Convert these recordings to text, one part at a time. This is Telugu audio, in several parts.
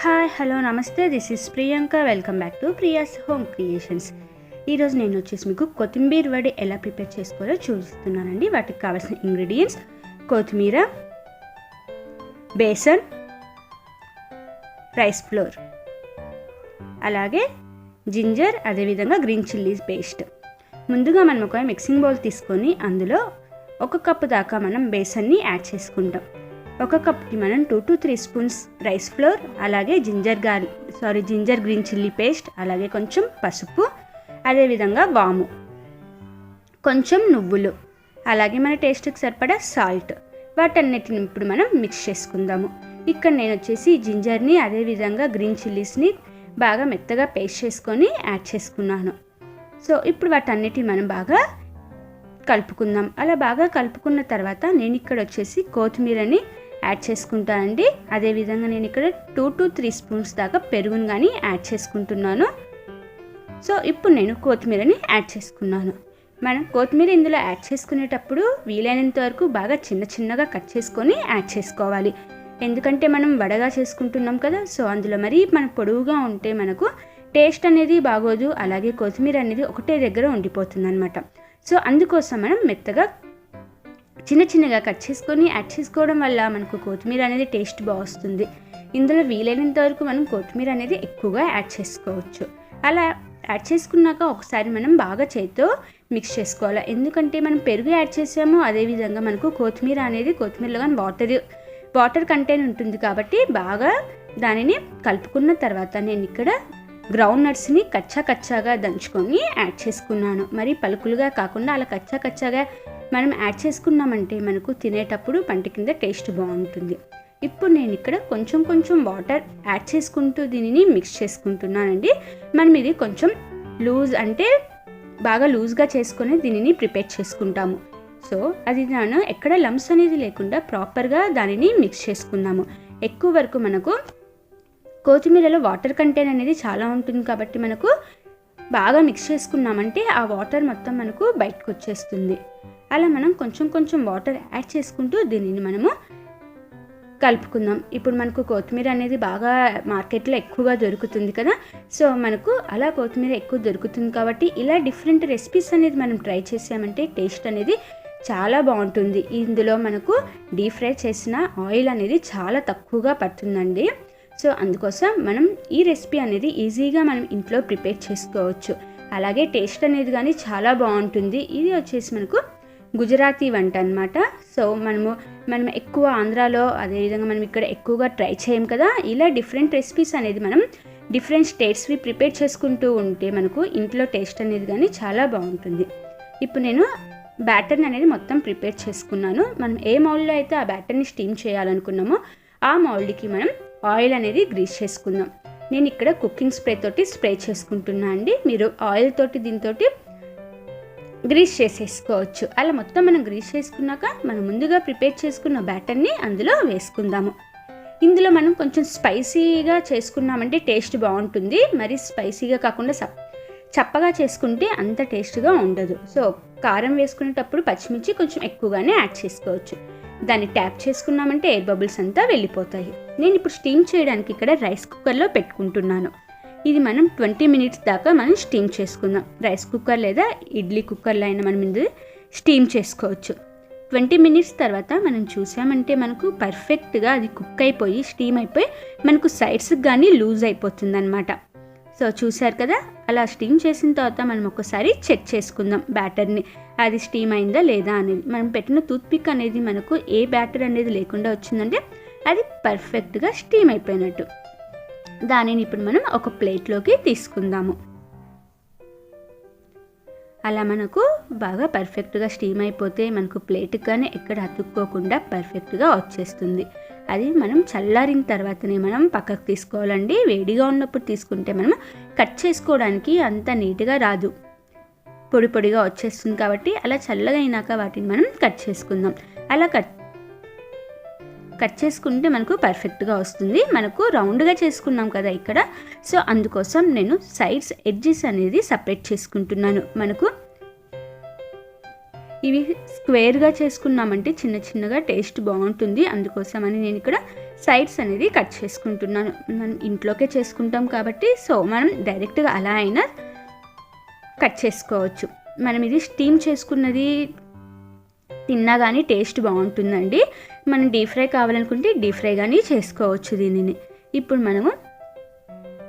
హాయ్ హలో నమస్తే, this is Priyanka. Welcome back to Priya's home creations. ఈరోజు నేను వచ్చేసి మీకు కొత్తిమీర వడి ఎలా ప్రిపేర్ చేసుకోవాలో చూపిస్తున్నానండి. వాటికి కావాల్సిన ఇంగ్రీడియంట్స్: కొత్తిమీర, బేసన్, రైస్ ఫ్లోర్, అలాగే జింజర్, అదేవిధంగా గ్రీన్ చిల్లీ పేస్ట్. ముందుగా మనం ఒక మిక్సింగ్ బౌల్ తీసుకొని అందులో 1 కప్పు దాకా మనం బేసన్ని యాడ్ చేసుకుంటాం. 1 కప్కి మనం 2 to 3 స్పూన్స్ రైస్ ఫ్లోర్, అలాగే జింజర్ గ్రీన్ చిల్లీ పేస్ట్, అలాగే కొంచెం పసుపు, అదేవిధంగా వాము, కొంచెం నువ్వులు, అలాగే మన టేస్ట్కి సరిపడా సాల్ట్. వాటన్నిటిని ఇప్పుడు మనం మిక్స్ చేసుకుందాము. ఇక్కడ నేను వచ్చేసి జింజర్ని అదేవిధంగా గ్రీన్ చిల్లీస్ని బాగా మెత్తగా పేస్ట్ చేసుకొని యాడ్ చేసుకున్నాను. సో ఇప్పుడు వాటన్నిటిని మనం బాగా కలుపుకుందాం. అలా బాగా కలుపుకున్న తర్వాత నేను ఇక్కడ వచ్చేసి కొత్తిమీరని యాడ్ చేసుకుంటానండి. అదేవిధంగా నేను ఇక్కడ 2 to 3 స్పూన్స్ దాకా పెరుగును కానీ యాడ్ చేసుకుంటున్నాను. సో ఇప్పుడు నేను కొత్తిమీరని యాడ్ చేసుకున్నాను. మనం కొత్తిమీర ఇందులో యాడ్ చేసుకునేటప్పుడు వీలైనంత వరకు బాగా చిన్నగా కట్ చేసుకొని యాడ్ చేసుకోవాలి. ఎందుకంటే మనం వడగా చేసుకుంటున్నాం కదా, సో అందులో మరి మన పొడవుగా ఉంటే మనకు టేస్ట్ అనేది బాగోదు, అలాగే కొత్తిమీర అనేది ఒకటే దగ్గర ఉండిపోతుంది అనమాట. సో అందుకోసం మనం మెత్తగా చిన్నగా కట్ చేసుకొని యాడ్ చేసుకోవడం వల్ల మనకు కొత్తిమీర అనేది టేస్ట్ బాగుంటుంది. ఇందులో వీలైనంత వరకు మనం కొత్తిమీర అనేది ఎక్కువగా యాడ్ చేసుకోవచ్చు. అలా యాడ్ చేసుకున్నాక ఒకసారి మనం బాగా చేతితో మిక్స్ చేసుకోవాలి. ఎందుకంటే మనం పెరుగు యాడ్ చేసాము, అదేవిధంగా మనకు కొత్తిమీరలో కానీ వాటర్ కంటెంట్ ఉంటుంది కాబట్టి బాగా దానిని కలుపుకున్న తర్వాత నేను ఇక్కడ గ్రౌండ్ నట్స్ని కచ్చాగా దంచుకొని యాడ్ చేసుకున్నాను. మరి పలుకులుగా కాకుండా అలా కచ్చాగా మనం యాడ్ చేసుకున్నామంటే మనకు తినేటప్పుడు పంట కింద టేస్ట్ బాగుంటుంది. ఇప్పుడు నేను ఇక్కడ కొంచెం వాటర్ యాడ్ చేసుకుంటూ దీనిని మిక్స్ చేసుకుంటున్నానండి. మనం ఇది కొంచెం అంటే బాగా లూజ్గా చేసుకొని దీనిని ప్రిపేర్ చేసుకుంటాము. సో అది నేను ఎక్కడ లంప్స్ అనేది లేకుండా ప్రాపర్గా దానిని మిక్స్ చేసుకుందాము. ఎక్కువ వరకు మనకు కొత్తిమీరలో వాటర్ కంటెంట్ అనేది చాలా ఉంటుంది కాబట్టి మనకు బాగా మిక్స్ చేసుకున్నామంటే ఆ వాటర్ మొత్తం మనకు బయటకు వచ్చేస్తుంది. అలా మనం కొంచెం వాటర్ యాడ్ చేసుకుంటూ దీనిని మనము కలుపుకుందాం. ఇప్పుడు మనకు కొత్తిమీర అనేది బాగా మార్కెట్లో ఎక్కువగా దొరుకుతుంది కదా, సో మనకు అలా కొత్తిమీర ఎక్కువ దొరుకుతుంది కాబట్టి ఇలా డిఫరెంట్ రెసిపీస్ అనేది మనం ట్రై చేసామంటే టేస్ట్ అనేది చాలా బాగుంటుంది. ఇందులో మనకు డీప్ ఫ్రై చేసిన ఆయిల్ అనేది చాలా తక్కువగా పడుతుందండి. సో అందుకోసం మనం ఈ రెసిపీ అనేది ఈజీగా మనం ఇంట్లో ప్రిపేర్ చేసుకోవచ్చు. అలాగే టేస్ట్ అనేది కానీ చాలా బాగుంటుంది. ఇది వచ్చేసి మనకు గుజరాతీ వంట అనమాట. సో మనం ఎక్కువ ఆంధ్రాలో అదేవిధంగా మనం ఇక్కడ ఎక్కువగా ట్రై చేయం కదా, ఇలా డిఫరెంట్ రెసిపీస్ అనేది మనం డిఫరెంట్ స్టేట్స్వి ప్రిపేర్ చేసుకుంటూ ఉంటే మనకు ఇంట్లో టేస్ట్ అనేది కానీ చాలా బాగుంటుంది. ఇప్పుడు నేను బ్యాటర్ని అనేది మొత్తం ప్రిపేర్ చేసుకున్నాను. మనం ఏ మౌల్డ్లో అయితే ఆ బ్యాటర్ని స్టీమ్ చేయాలనుకున్నామో ఆ మౌల్డ్కి మనం ఆయిల్ అనేది గ్రీస్ చేసుకుందాం. నేను ఇక్కడ కుకింగ్ స్ప్రే తోటి స్ప్రే చేసుకుంటున్నా అండి. మీరు ఆయిల్ తోటి దీంతో గ్రీస్ చేసేసుకోవచ్చు. అలా మొత్తం మనం గ్రీస్ చేసుకున్నాక మనం ముందుగా ప్రిపేర్ చేసుకున్న బ్యాటర్ని అందులో వేసుకుందాము. ఇందులో మనం కొంచెం స్పైసీగా చేసుకున్నామంటే టేస్ట్ బాగుంటుంది. మరి స్పైసీగా కాకుండా చప్పగా చేసుకుంటే అంత టేస్ట్గా ఉండదు. సో కారం వేసుకునేటప్పుడు పచ్చిమిర్చి కొంచెం ఎక్కువగానే యాడ్ చేసుకోవచ్చు. దాన్ని ట్యాప్ చేసుకున్నామంటే ఎయిర్ బబుల్స్ అంతా వెళ్ళిపోతాయి. నేను ఇప్పుడు స్టీమ్ చేయడానికి ఇక్కడ రైస్ కుక్కర్లో పెట్టుకుంటున్నాను. ఇది మనం 20 minutes దాకా మనం స్టీమ్ చేసుకుందాం. రైస్ కుక్కర్ లేదా ఇడ్లీ కుక్కర్లో అయినా మనం ఇది స్టీమ్ చేసుకోవచ్చు. 20 minutes తర్వాత మనం చూసామంటే మనకు పర్ఫెక్ట్గా అది కుక్ అయిపోయి స్టీమ్ అయిపోయి మనకు సైడ్స్కి కానీ లూజ్ అయిపోతుంది అనమాట. సో చూసారు కదా, అలా స్టీమ్ చేసిన తర్వాత మనం ఒకసారి చెక్ చేసుకుందాం బ్యాటర్ని, అది స్టీమ్ అయిందా లేదా అనేది. మనం పెట్టిన టూత్పిక్ అనేది మనకు ఏ బ్యాటర్ అనేది లేకుండా వచ్చిందంటే అది పర్ఫెక్ట్గా స్టీమ్ అయిపోయినట్టు. దానిని ఇప్పుడు మనం ఒక ప్లేట్లోకి తీసుకుందాము. అలా మనకు బాగా పర్ఫెక్ట్గా స్టీమ్ అయిపోతే మనకు ప్లేట్కి కానీ ఎక్కడ అతుక్కోకుండా పర్ఫెక్ట్గా వచ్చేస్తుంది. అది మనం చల్లారిన తర్వాతనే మనం పక్కకు తీసుకోవాలండి. వేడిగా ఉన్నప్పుడు తీసుకుంటే మనం కట్ చేసుకోవడానికి అంత నీట్గా రాదు, పొడిగా వచ్చేస్తుంది. కాబట్టి అలా చల్లగా అయినాక వాటిని మనం కట్ చేసుకుందాం. అలా కట్ చేసుకుంటే మనకు పర్ఫెక్ట్గా వస్తుంది. మనకు రౌండ్గా చేసుకున్నాం కదా ఇక్కడ, సో అందుకోసం నేను సైడ్స్ ఎడ్జెస్ అనేది సపరేట్ చేసుకుంటున్నాను. మనకు ఇవి స్క్వేర్గా చేసుకున్నామంటే చిన్నగా టేస్ట్ బాగుంటుంది. అందుకోసమని నేను ఇక్కడ సైడ్స్ అనేది కట్ చేసుకుంటున్నాను. మనం ఇంట్లోకే చేసుకుంటాం కాబట్టి సో మనం డైరెక్ట్గా అలా అయినా కట్ చేసుకోవచ్చు. మనం ఇది స్టీమ్ చేసుకున్నది తిన్నా కానీ టేస్ట్ బాగుంటుందండి. మనం డీప్ ఫ్రై కావాలనుకుంటే డీప్ ఫ్రై కానీ చేసుకోవచ్చు దీనిని. ఇప్పుడు మనము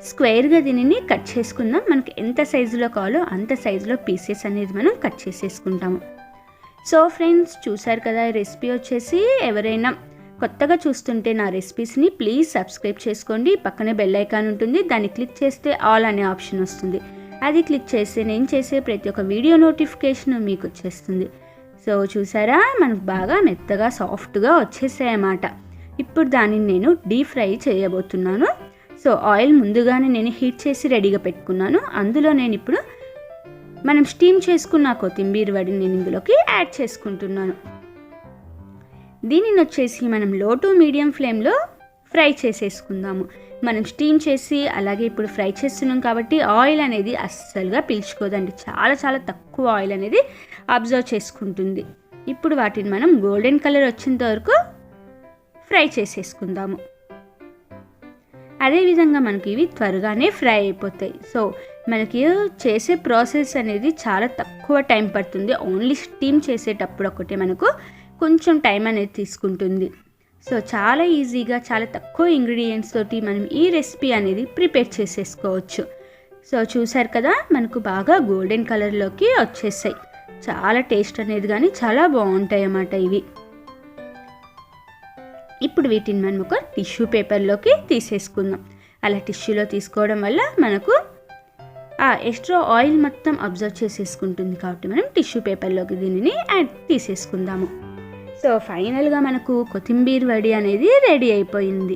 స్క్వేర్గా దీనిని కట్ చేసుకుందాం. మనకి ఎంత సైజులో కావాలో అంత సైజులో పీసెస్ అనేది మనం కట్ చేసేసుకుంటాము. సో ఫ్రెండ్స్, చూసారు కదా, రెసిపీ వచ్చేసి ఎవరైనా కొత్తగా చూస్తుంటే నా రెసిపీస్ని ప్లీజ్ సబ్స్క్రైబ్ చేసుకోండి. పక్కనే బెల్ ఐకాన్ ఉంటుంది, దాన్ని క్లిక్ చేస్తే ఆల్ అనే ఆప్షన్ వస్తుంది. అది క్లిక్ చేస్తే నేను చేసే ప్రతి ఒక్క వీడియో నోటిఫికేషన్ మీకు వచ్చేస్తుంది. సో చూసారా, మనకు బాగా మెత్తగా సాఫ్ట్గా వచ్చేసాయన్నమాట. ఇప్పుడు దానిని నేను డీప్ ఫ్రై చేయబోతున్నాను. సో ఆయిల్ ముందుగానే నేను హీట్ చేసి రెడీగా పెట్టుకున్నాను. అందులో నేను ఇప్పుడు మనం స్టీమ్ చేసుకున్న కొత్తిమీర వడిని నేను ఇందులోకి యాడ్ చేసుకుంటున్నాను. దీనిని వచ్చేసి మనం లో టు మీడియం ఫ్లేమ్లో ఫ్రై చేసేసుకుందాము. మనం స్టీమ్ చేసి అలాగే ఇప్పుడు ఫ్రై చేస్తున్నాం కాబట్టి ఆయిల్ అనేది అస్సలుగా పీల్చుకోదండి. చాలా చాలా తక్కువ ఆయిల్ అనేది అబ్జర్వ్ చేసుకుంటుంది. ఇప్పుడు వాటిని మనం గోల్డెన్ కలర్ వచ్చేంత వరకు ఫ్రై చేసేసుకుందాము. అదేవిధంగా మనకి ఇవి త్వరగానే ఫ్రై అయిపోతాయి. సో మనకి చేసే ప్రాసెస్ అనేది చాలా తక్కువ టైం పడుతుంది. ఓన్లీ స్టీమ్ చేసేటప్పుడు ఒకటే మనకు కొంచెం టైం అనేది తీసుకుంటుంది. సో చాలా ఈజీగా చాలా తక్కువ ఇంగ్రీడియంట్స్ తోటి మనం ఈ రెసిపీ అనేది ప్రిపేర్ చేసేసుకోవచ్చు. సో చూసారు కదా, మనకు బాగా గోల్డెన్ కలర్లోకి వచ్చేసాయి. చాలా టేస్ట్ అనేది కానీ చాలా బాగుంటాయి అన్నమాట ఇవి. ఇప్పుడు వీటిని మనం ఒక టిష్యూ పేపర్లోకి తీసేసుకుందాం. అలా టిష్యూలో తీసుకోవడం వల్ల మనకు ఆ ఎక్స్ట్రా ఆయిల్ మొత్తం అబ్జర్వ్ చేసేసుకుంటుంది కాబట్టి మనం టిష్యూ పేపర్లోకి దీనిని తీసేసుకుందాము. సో ఫైనల్గా మనకు కొత్తిమీర వడి అనేది రెడీ అయిపోయింది.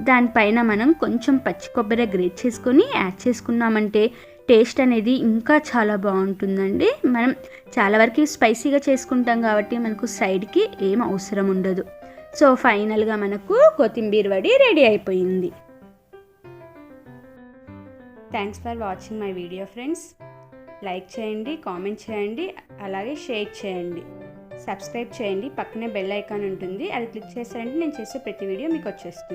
దానిపైన మనం కొంచెం పచ్చి కొబ్బరి గ్రేట్ చేసుకొని యాడ్ చేసుకున్నామంటే టేస్ట్ అనేది ఇంకా చాలా బాగుంటుందండి. మనం చాలా వరకు స్పైసీగా చేసుకుంటాం కాబట్టి మనకు సైడ్కి ఏం అవసరం ఉండదు. సో ఫైనల్గా మనకు కొత్తిమీర వడి రెడీ అయిపోయింది. Thanks for watching my video friends. Like చేయండి, కామెంట్ చేయండి, అలాగే షేర్ చేయండి, సబ్స్క్రైబ్ చేయండి. పక్కనే బెల్ ఐకాన్ ఉంటుంది, అది క్లిక్ చేస్తారంటే నేను చేసే ప్రతి వీడియో మీకు వచ్చేస్తుంది.